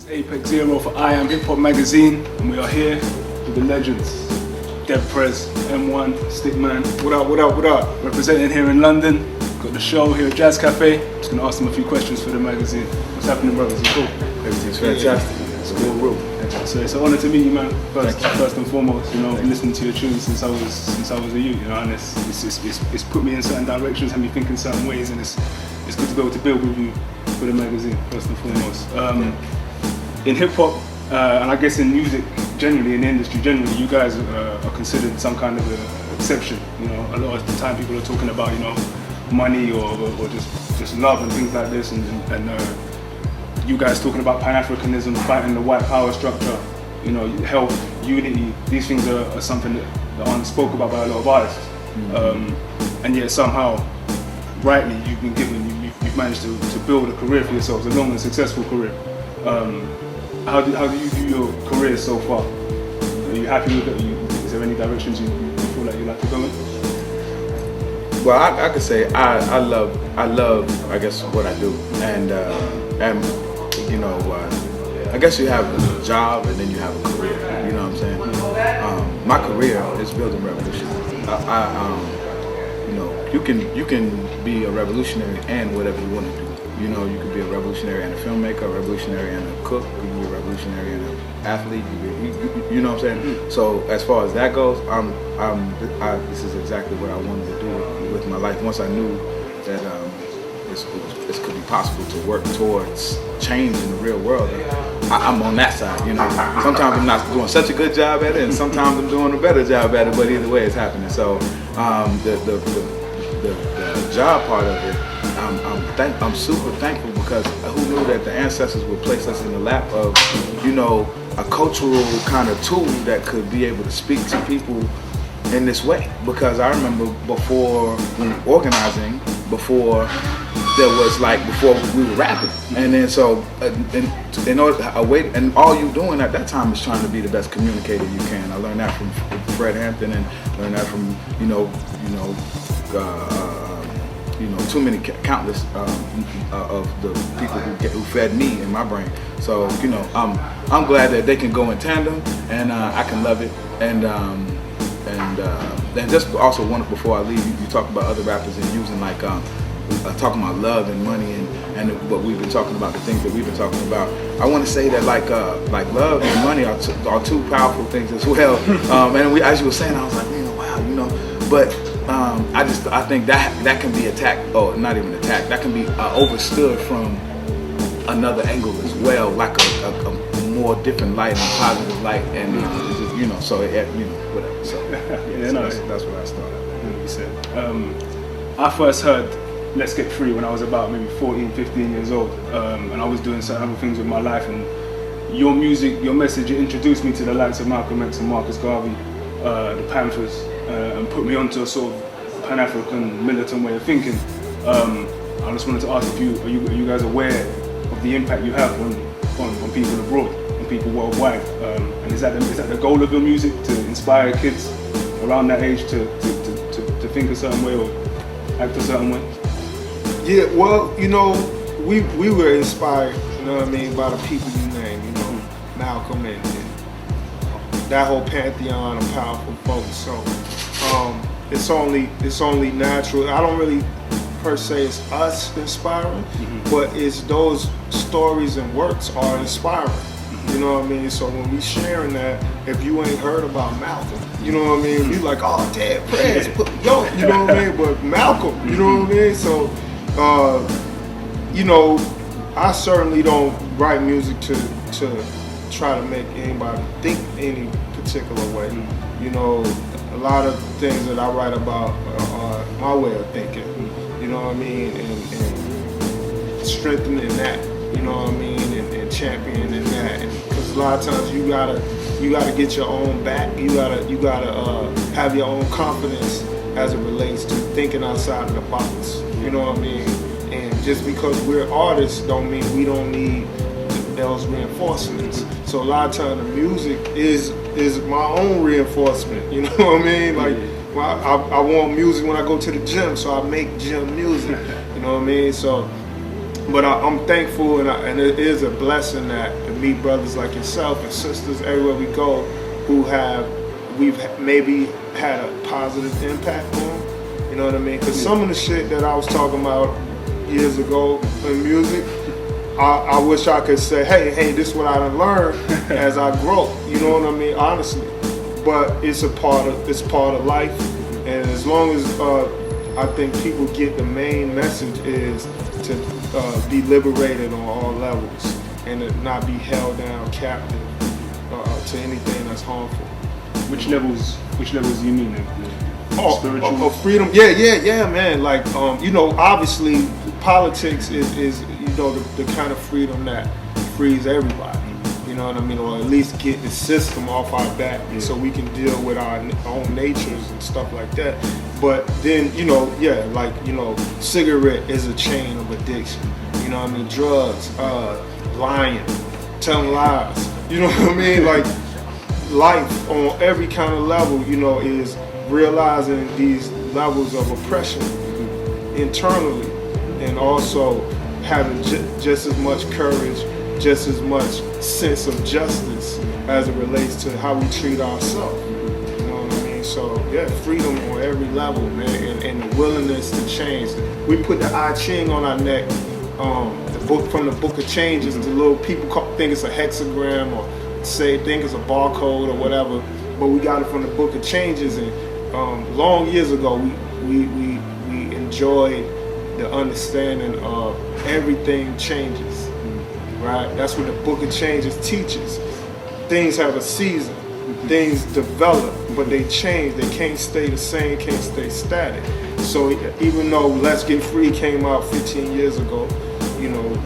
Apex Zero for IAmHipHop magazine, and we are here with the legends, Dead Prez, M1, STIC.MAN. What up, what up, what up? Representing here in London, got the show here at Jazz Cafe. Just gonna ask them a few questions for the magazine. What's happening, brothers? You cool? Everything's fantastic. It's a good room. So it's an honor to meet you, man. First and foremost, you know, I've been listening to your tunes since I was a youth, you know, and it's put me in certain directions, had me thinking certain ways, and it's good to be able to build with you for the magazine, first and foremost. In hip hop, and I guess in music generally, in the industry generally, you guys are considered some kind of an exception. You know, a lot of the time people are talking about, you know, money or just love and things like this, and you guys talking about Pan-Africanism, fighting the white power structure, you know, health, unity. These things are something that aren't spoke about by a lot of artists, and yet somehow, rightly, you've managed to build a career for yourselves, a long and successful career. How do you view your career so far? Are you happy with it? Is there any directions you feel like you'd like to go in? Well, I could say I love I guess what I do, and you know, I guess you have a job and then you have a career. You know what I'm saying? My career is building revolution. You know, you can be a revolutionary and whatever you want to do. You know, you could be a revolutionary and a filmmaker, a revolutionary and a cook, you can be a revolutionary and an athlete, you know what I'm saying? So as far as that goes, this is exactly what I wanted to do with my life. Once I knew that this could be possible to work towards change in the real world, I'm on that side, you know. Sometimes I'm not doing such a good job at it, and sometimes I'm doing a better job at it, but either way it's happening. So the job part of it, I'm super thankful, because who knew that the ancestors would place us in the lap of, you know, a cultural kind of tool that could be able to speak to people in this way. Because I remember before organizing, before we were rapping, and then so in order and all you doing at that time is trying to be the best communicator you can. I learned that from Fred Hampton, and learned that from too many countless of the people who fed me in my brain. So you know, I'm glad that they can go in tandem, and I can love it. And just also wanted, before I leave, you talk about other rappers and using like talking about love and money and what we've been talking about, the things that we've been talking about. I want to say that like love and money are two powerful things as well. And as you were saying, I was like, wow, you know, but. I think that can be attacked, or not even attacked, that can be overstood from another angle as well, like a more different light, and positive light, and you know, so whatever. So yeah, that's what I started. You said. I first heard Let's Get Free when I was about maybe 14, 15 years old, and I was doing certain other things with my life, and your music, your message, it introduced me to the likes of Malcolm X and Marcus Garvey, the Panthers, and put me onto a sort of Pan-African militant way of thinking. I just wanted to ask if are you guys aware of the impact you have on people abroad, on people worldwide, and is that the goal of your music, to inspire kids around that age to think a certain way or act a certain way? Yeah, well, you know, we were inspired, you know what I mean, by the people you named, you know, Malcolm and that whole pantheon of powerful folks. So it's only natural. I don't really per se it's us inspiring, but it's those stories and works are inspiring. You know what I mean? So when we sharing that, if you ain't heard about Malcolm, you know what I mean? You like, oh, Dead Prez, you know what I mean? But Malcolm, you know what I mean? So, you know, I certainly don't write music to try to make anybody think any particular way. You know, a lot of things that I write about are my way of thinking. You know what I mean? And strengthening that. You know what I mean? And championing that. Because a lot of times you gotta get your own back. You gotta have your own confidence as it relates to thinking outside of the box. You know what I mean? And just because we're artists don't mean we don't need those reinforcements. So a lot of times the music is my own reinforcement. You know what I mean? Like I want music when I go to the gym, so I make gym music. You know what I mean? So But I'm thankful, and it is a blessing that to meet brothers like yourself and sisters everywhere we go who we've maybe had a positive impact on. You know what I mean? Because some of the shit that I was talking about years ago in music, I wish I could say, hey, this is what I done learned as I grow. You know what I mean? Honestly, but it's part of life, and as long as I think people get the main message is to be liberated on all levels and to not be held down captive to anything that's harmful. Which levels do you mean? Spiritual? Freedom. Yeah, man. Like, obviously politics is the kind of freedom that frees everybody. You know what I mean? Or at least get the system off our back so we can deal with our own natures and stuff like that. But then, cigarette is a chain of addiction. You know what I mean? Drugs, lying, telling lies. You know what I mean? Like, life on every kind of level, is realizing these levels of oppression internally, and also having just as much courage, just as much sense of justice as it relates to how we treat ourselves. You know what I mean? So yeah, freedom on every level, man, and the willingness to change. We put the I Ching on our neck, the book from the Book of Changes. The little people think it's a hexagram or think it's a barcode or whatever, but we got it from the Book of Changes. And long years ago, we enjoyed the understanding of everything changes, right? That's what the Book of Changes teaches. Things have a season, things develop, but they change. They can't stay the same, can't stay static. So even though Let's Get Free came out 15 years ago,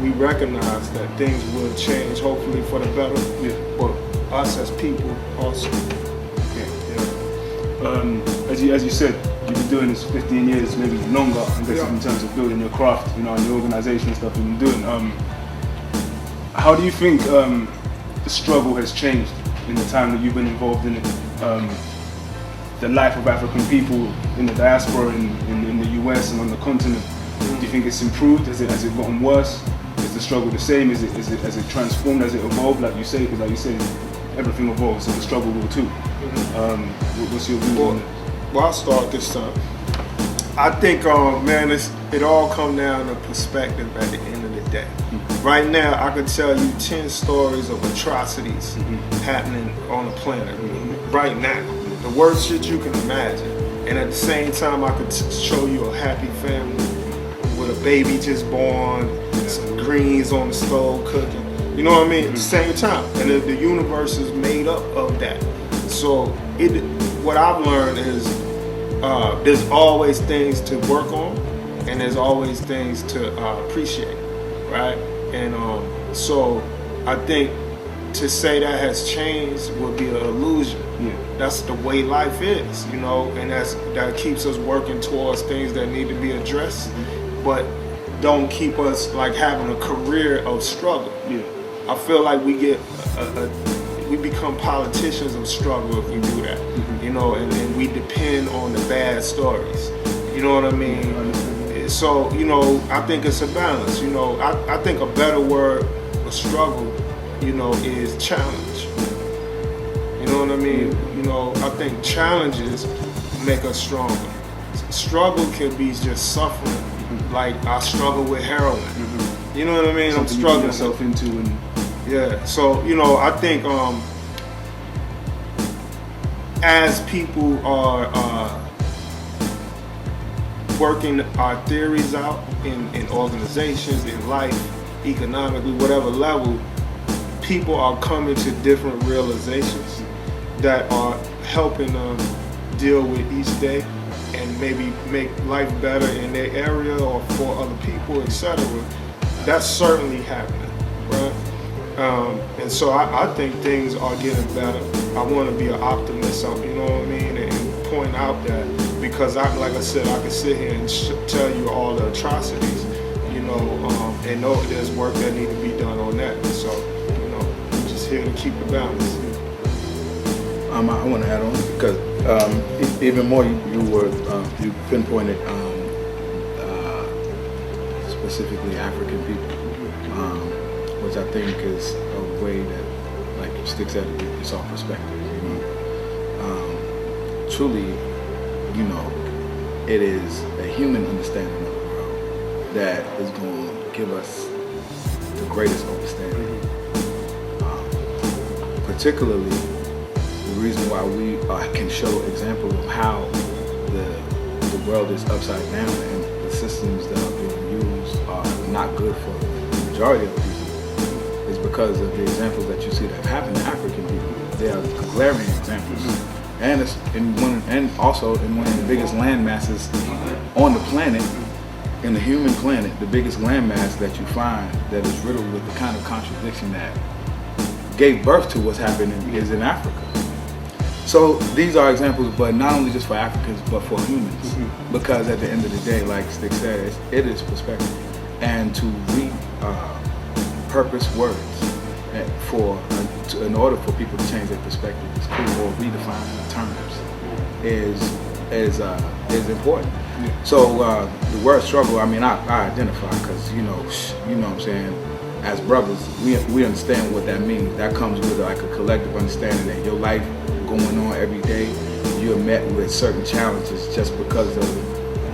we recognize that things will change, hopefully for the better, but us as people also. As you said, you've been doing this 15 years, maybe longer, I guess, in terms of building your craft, and your organization and stuff you've been doing. How do you think the struggle has changed in the time that you've been involved in it? The life of African people in the diaspora, in the US and on the continent. Do you think it's improved? Has it gotten worse? Is the struggle the same? Has it transformed? Has it evolved? Like you say, because like you said, everything evolves, so the struggle will too. What's your view on it? Well, I'll start this time. I think, man, it all comes down to perspective at the end of the day. Right now, I could tell you 10 stories of atrocities happening on the planet right now. The worst shit you can imagine. And at the same time, I could show you a happy family with a baby just born, some greens on the stove cooking. You know what I mean? At the same time. And the universe is made up of that. So what I've learned is there's always things to work on, and there's always things to appreciate, right? And so I think to say that has changed would be an illusion. That's the way life is, and that keeps us working towards things that need to be addressed, but don't keep us like having a career of struggle. I feel like we get we become politicians of struggle if we do that, and we depend on the bad stories. You know what I mean? So, I think it's a balance. I think a better word for struggle, is challenge. You know what I mean? I think challenges make us stronger. Struggle can be just suffering. Like I struggle with heroin. You know what I mean? Something I'm struggling yourself into and So I think as people are working our theories out in organizations, in life, economically, whatever level, people are coming to different realizations that are helping them deal with each day and maybe make life better in their area or for other people, etc. That's certainly happening, right? And so I think things are getting better. I want to be an optimist, you know what I mean, and point out that, because like I said, I can sit here and tell you all the atrocities, and know there's work that needs to be done on that. And so, I'm just here to keep the balance. I want to add on because even more you pinpointed specifically African people, which I think is a way that, like STIC said, it's all perspective. Truly, it is a human understanding of the world that is going to give us the greatest understanding. Particularly, the reason why we can show example of how the world is upside down and the systems that are being used are not good for the majority of people is because of the examples that you see that have happened to African people. They are glaring examples. And and also in one of the biggest land masses on the planet, in the human planet, the biggest landmass that you find that is riddled with the kind of contradiction that gave birth to what's happening is in Africa. So these are examples, but not only just for Africans, but for humans. Because at the end of the day, like STIC said, it is perspective. And to repurpose words in order for people to change their perspective is cool, or redefine terms is important. So the word struggle, I mean, I identify because you know what I'm saying. As brothers, we understand what that means. That comes with like a collective understanding that your life going on every day, you're met with certain challenges just because of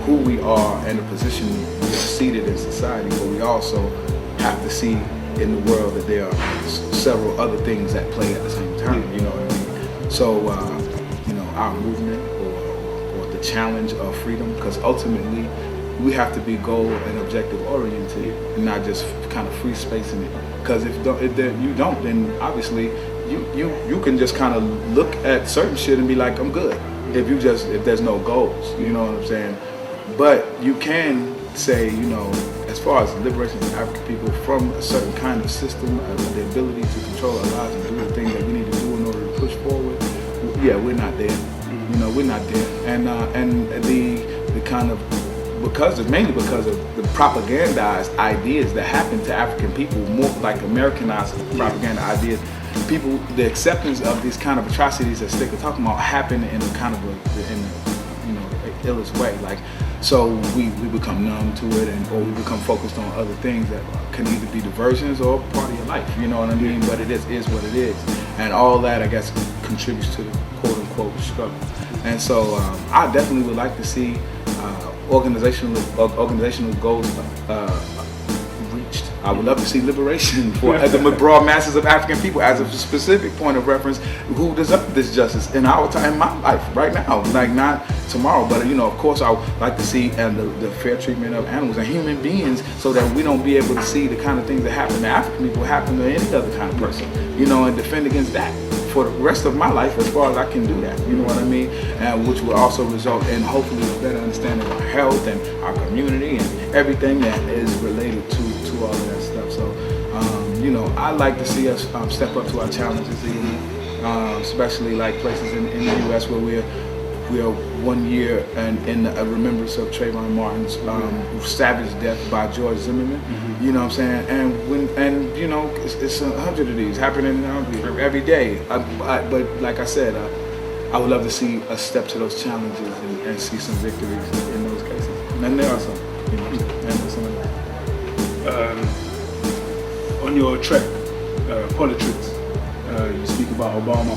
who we are and the position we are seated in society. But we also have to see in the world that there are several other things at play at the same time. You know what I mean? So our movement or the challenge of freedom, because ultimately we have to be goal and objective oriented and not just kind of free spacing it. Because if you don't, then obviously you can just kind of look at certain shit and be like, I'm good. If there's no goals, you know what I'm saying? But you can say, as far as liberation of African people from a certain kind of system, the ability to control our lives and do the things that we need to do in order to push forward, yeah, we're not there. We're not there. And the kind of mainly because of the propagandized ideas that happen to African people, more like Americanized propaganda ideas. People, the acceptance of these kind of atrocities that STIC are talking about happen in a kind of illest way. Like, so we become numb to it, or we become focused on other things that can either be diversions or part of your life. You know what I mean? But it is what it is, and all that, I guess, contributes to the quote unquote struggle. And so I definitely would like to see organizational goals reached. I would love to see liberation for the broad masses of African people as a specific point of reference who deserve this justice in our time, in my life, right now, like not tomorrow. But of course, I would like to see the fair treatment of animals and human beings, so that we don't be able to see the kind of things that happen to African people happen to any other kind of person, and defend against that for the rest of my life, as far as I can do that, you know what I mean? And which will also result in hopefully a better understanding of our health and our community and everything that is related to all of that stuff. So, I like to see us step up to our challenges, especially like places in the U.S. where we are 1 year and in a remembrance of Trayvon Martin's savage death by George Zimmerman. You know what I'm saying? And it's 100 of these happening every day. But like I said, I would love to see us step to those challenges and see some victories in those cases. And there are some. On your track, Politics, you speak about Obama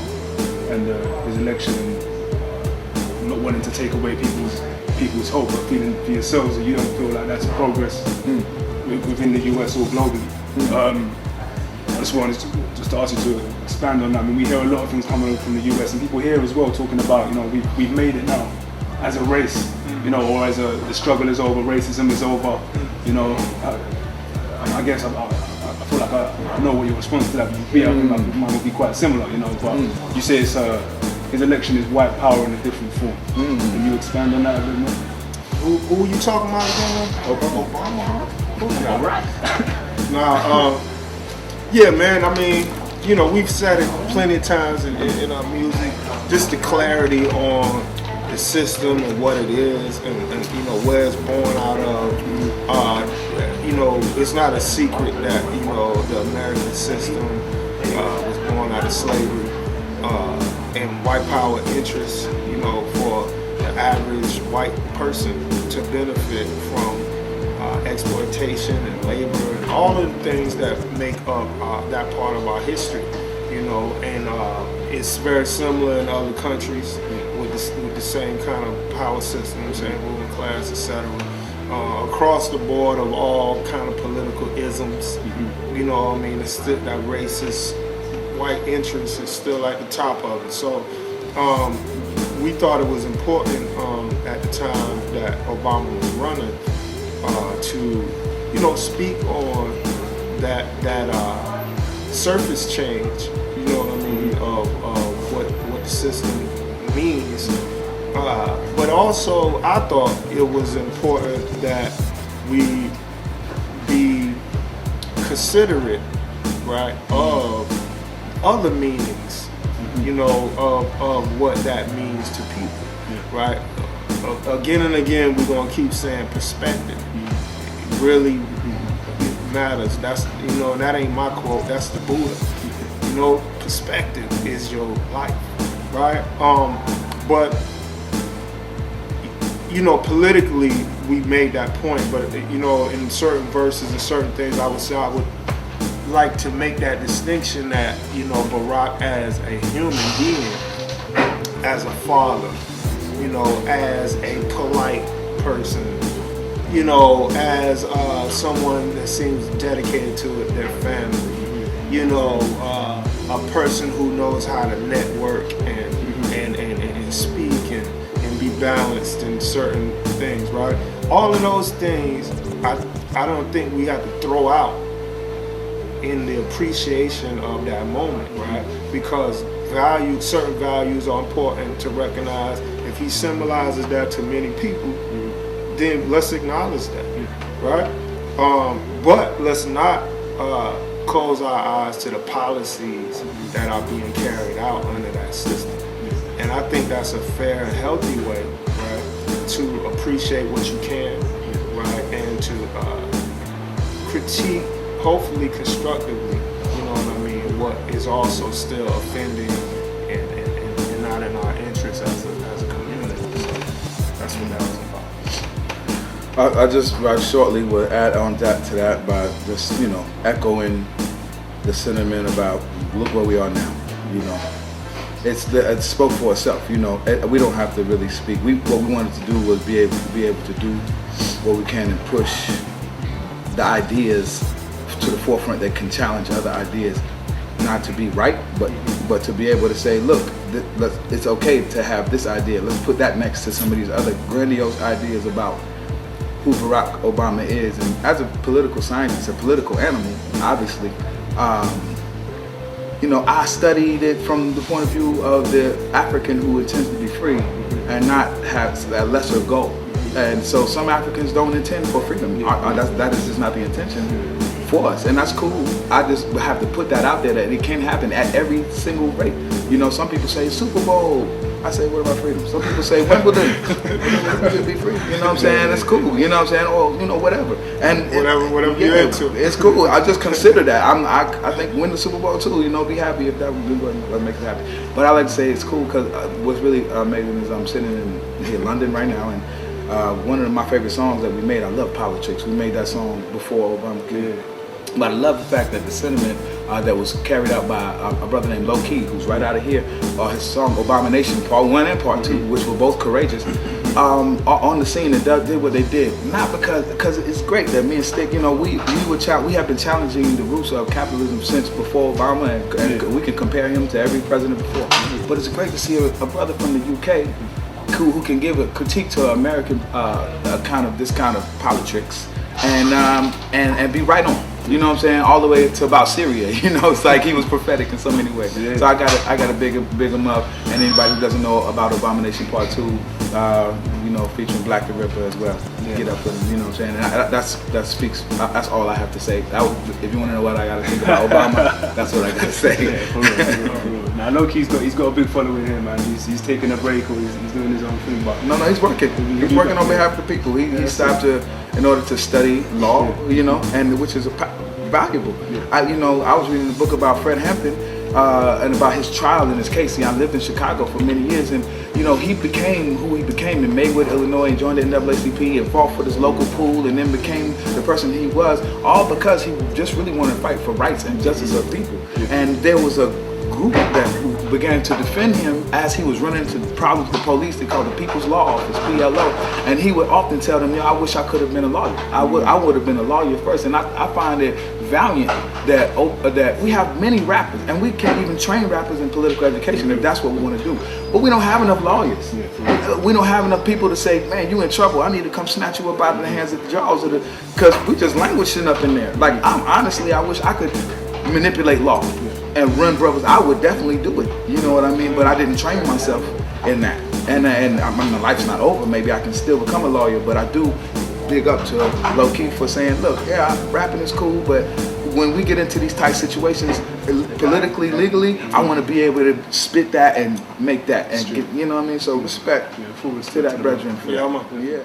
and his election and not wanting to take away people's hope, but feeling for yourselves that you don't feel like that's progress within the US or globally. I just wanted to ask you to expand on that. I mean, we hear a lot of things coming from the US, and people here as well talking about, we've made it now as a race, or as the struggle is over, racism is over. I guess I feel like I know what your response to that would be. I think like mine would be quite similar, but you say it's his election is white power in a different form. Can you expand on that a bit more? Who are you talking about again? Obama? All right. Now, yeah, man. I mean, we've said it plenty of times in our music. Just the clarity on the system and what it is, and where it's born out of. It's not a secret that the American system was born out of slavery and white power interests. For the average white person to benefit from exploitation and labor and all of the things that make up that part of our history, you know, and it's very similar in other countries with the same kind of power system, same ruling class, etc. Across the board of all kind of political isms, you know what I mean, it's still that racist white interest is still at the top of it. So we thought it was important at the time that Obama was running to, you know, speak on that surface change, you know what I mean, of what the system means. But also, I thought it was important that we be considerate, right, of other meanings, you know, of what that means to people, right? Again and again, we're gonna keep saying perspective. It really matters. That's, you know, that ain't my quote. That's the Buddha. You know, perspective is your life, right? But you know, politically, we made that point. But you know, in certain verses and certain things, I would say I would like to make that distinction that, you know, Barack as a human being, as a father, you know, as a polite person, you know, as someone that seems dedicated to their family, you know, a person who knows how to network and speak and be balanced in certain things, right? All of those things, I don't think we have to throw out in the appreciation of that moment, right? Because certain values are important to recognize. If he symbolizes that to many people, then let's acknowledge that, right? But let's not close our eyes to the policies that are being carried out under that system. And I think that's a fair and healthy way, right, to appreciate what you can, right, and to critique, hopefully constructively, you know what I mean, what is also still offending and not in our interest as a community. So that's what that was about. I just shortly would add on to that by just, you know, echoing the sentiment about look where we are now, you know. It spoke for itself, you know. We don't have to really speak. What we wanted to do was be able to do what we can and push the ideas to the forefront that can challenge other ideas, not to be right, but to be able to say, look, it's okay to have this idea. Let's put that next to some of these other grandiose ideas about who Barack Obama is. And as a political scientist, a political animal, obviously, you know, I studied it from the point of view of the African who intends to be free and not have a lesser goal. And so some Africans don't intend for freedom. That is just not the intention for us, and that's cool. I just have to put that out there that it can happen at every single rate. You know, some people say Super Bowl. I say, what about freedom? Some people say Wimbledon. Should be free. You know what I'm saying? It's cool. You know what I'm saying? Or, you know, whatever. And whatever you're into. It's cool. I just consider that. I think win the Super Bowl too. You know, be happy if that would be what makes it happen. But I like to say it's cool because what's really amazing is I'm sitting in London right now, and one of my favorite songs that we made, I love Politics. We made that song before Obama came. But I love the fact that the sentiment that was carried out by a brother named Low Key, who's right out of here, his song Abomination, Part 1 and Part 2, which were both courageous, on the scene and did what they did. Not because it's great that me and STIC, you know, we have been challenging the roots of capitalism since before Obama, and we can compare him to every president before. But it's great to see a brother from the UK who can give a critique to American this kind of politics and be right on. You know what I'm saying? All the way to about Syria. You know, it's like he was prophetic in so many ways. Yeah. So I gotta big him up. And anybody who doesn't know about Abomination Part 2, you know, featuring Black the Ripper as well. Yeah. Get up with him. You know what I'm saying? And that speaks. That's all I have to say. If you want to know what I gotta think about Obama, that's what I gotta say. Yeah, for real. Now, low key, he's got a big following here, man. He's taking a break or he's doing his own thing. But no, he's working. He's working on behalf of the people. He stopped in order to study law, you know, and which is valuable. Yeah. I was reading a book about Fred Hampton, and about his trial in his case. See, I lived in Chicago for many years, and you know, he became who he became in Maywood, Illinois, and joined the NAACP and fought for this local pool, and then became the person he was, all because he just really wanted to fight for rights and justice of people. And there was a group that began to defend him as he was running into problems with the police. They called the People's Law Office, PLO, and he would often tell them, I wish I could have been a lawyer. I would have been a lawyer first. And I find it valiant that we have many rappers, and we can't even train rappers in political education if that's what we want to do. But we don't have enough lawyers. We don't have enough people to say, man, you in trouble. I need to come snatch you up out of the hands of the jaws of the, because we just languishing up in there. Like, honestly, I wish I could manipulate law and run brothers. I would definitely do it, you know what I mean? But I didn't train myself in that. And I mean, my life's not over. Maybe I can still become a lawyer, but I do big up to Low Key for saying, look, yeah, rapping is cool, but when we get into these tight situations, politically, legally, I want to be able to spit that and make that, and get, you know what I mean? So respect to that brethren. Yeah, yeah.